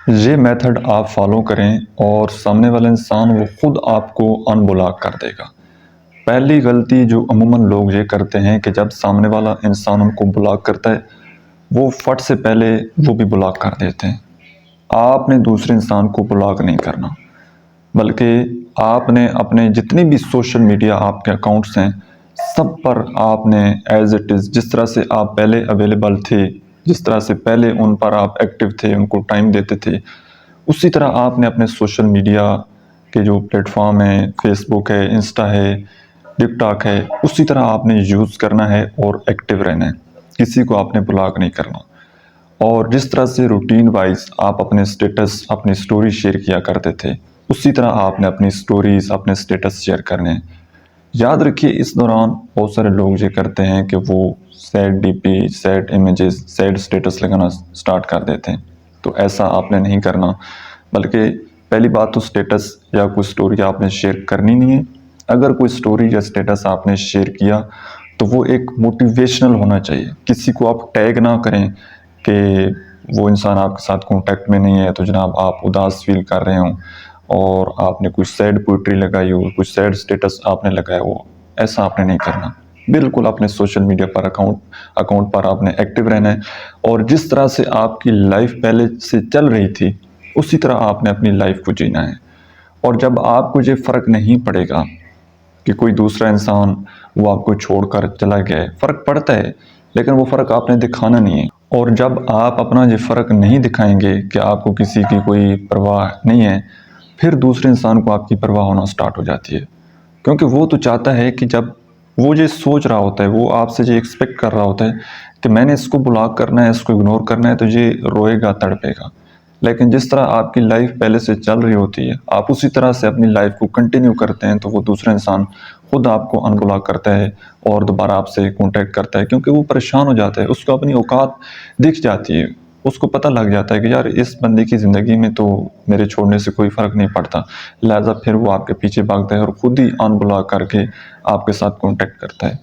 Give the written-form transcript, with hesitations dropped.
یہ میتھڈ آپ فالو کریں اور سامنے والا انسان وہ خود آپ کو ان بلاک کر دے گا۔ پہلی غلطی جو عموماً لوگ یہ کرتے ہیں کہ جب سامنے والا انسان ان کو بلاک کرتا ہے وہ فٹ سے پہلے وہ بھی بلاک کر دیتے ہیں۔ آپ نے دوسرے انسان کو بلاک نہیں کرنا، بلکہ آپ نے اپنے جتنے بھی سوشل میڈیا آپ کے اکاؤنٹس ہیں سب پر آپ نے ایز اٹ از جس طرح سے آپ پہلے اویلیبل تھے، جس طرح سے پہلے ان پر آپ ایکٹیو تھے، ان کو ٹائم دیتے تھے، اسی طرح آپ نے اپنے سوشل میڈیا کے جو پلیٹ فارم ہیں، فیس بک ہے، انسٹا ہے، ٹک ٹاک ہے، اسی طرح آپ نے یوز کرنا ہے اور ایکٹیو رہنا ہے، کسی کو آپ نے بلاک نہیں کرنا۔ اور جس طرح سے روٹین وائز آپ اپنے سٹیٹس اپنی سٹوری شیئر کیا کرتے تھے اسی طرح آپ نے اپنی سٹوریز اپنے سٹیٹس شیئر کرنے ہیں۔ یاد رکھیے اس دوران بہت سارے لوگ یہ کرتے ہیں کہ وہ sad D P, sad images, sad status لگانا سٹارٹ کر دیتے ہیں، تو ایسا آپ نے نہیں کرنا، بلکہ پہلی بات تو سٹیٹس یا کوئی سٹوری آپ نے شیئر کرنی نہیں ہے۔ اگر کوئی سٹوری یا سٹیٹس آپ نے شیئر کیا تو وہ ایک موٹیویشنل ہونا چاہیے، کسی کو آپ ٹیگ نہ کریں کہ وہ انسان آپ کے ساتھ کانٹیکٹ میں نہیں ہے تو جناب آپ اداس فیل کر رہے ہوں اور آپ نے کوئی سیڈ پوئٹری لگائی ہو، کوئی سیڈ سٹیٹس آپ نے لگایا ہو، ایسا آپ نے نہیں کرنا۔ بالکل اپنے سوشل میڈیا پر اکاؤنٹ پر آپ نے ایکٹیو رہنا ہے، اور جس طرح سے آپ کی لائف پہلے سے چل رہی تھی اسی طرح آپ نے اپنی لائف کو جینا ہے۔ اور جب آپ کو یہ فرق نہیں پڑے گا کہ کوئی دوسرا انسان وہ آپ کو چھوڑ کر چلا گیا ہے، فرق پڑتا ہے لیکن وہ فرق آپ نے دکھانا نہیں ہے۔ اور جب آپ اپنا یہ فرق نہیں دکھائیں گے کہ آپ کو کسی کی کوئی پرواہ نہیں ہے، پھر دوسرے انسان کو آپ کی پرواہ ہونا سٹارٹ ہو جاتی ہے، کیونکہ وہ تو چاہتا ہے کہ جب وہ یہ سوچ رہا ہوتا ہے، وہ آپ سے یہ ایکسپیکٹ کر رہا ہوتا ہے کہ میں نے اس کو بلاک کرنا ہے، اس کو اگنور کرنا ہے تو یہ روئے گا، تڑپے گا۔ لیکن جس طرح آپ کی لائف پہلے سے چل رہی ہوتی ہے آپ اسی طرح سے اپنی لائف کو کنٹینیو کرتے ہیں تو وہ دوسرا انسان خود آپ کو ان بلاک کرتا ہے اور دوبارہ آپ سے کانٹیکٹ کرتا ہے، کیونکہ وہ پریشان ہو جاتا ہے، اس کو اپنی اوقات دکھ جاتی ہے، اس کو پتہ لگ جاتا ہے کہ یار اس بندے کی زندگی میں تو میرے چھوڑنے سے کوئی فرق نہیں پڑتا، لہٰذا پھر وہ آپ کے پیچھے بھاگتا ہے اور خود ہی ان بلاک کر کے آپ کے ساتھ کانٹیکٹ کرتا ہے۔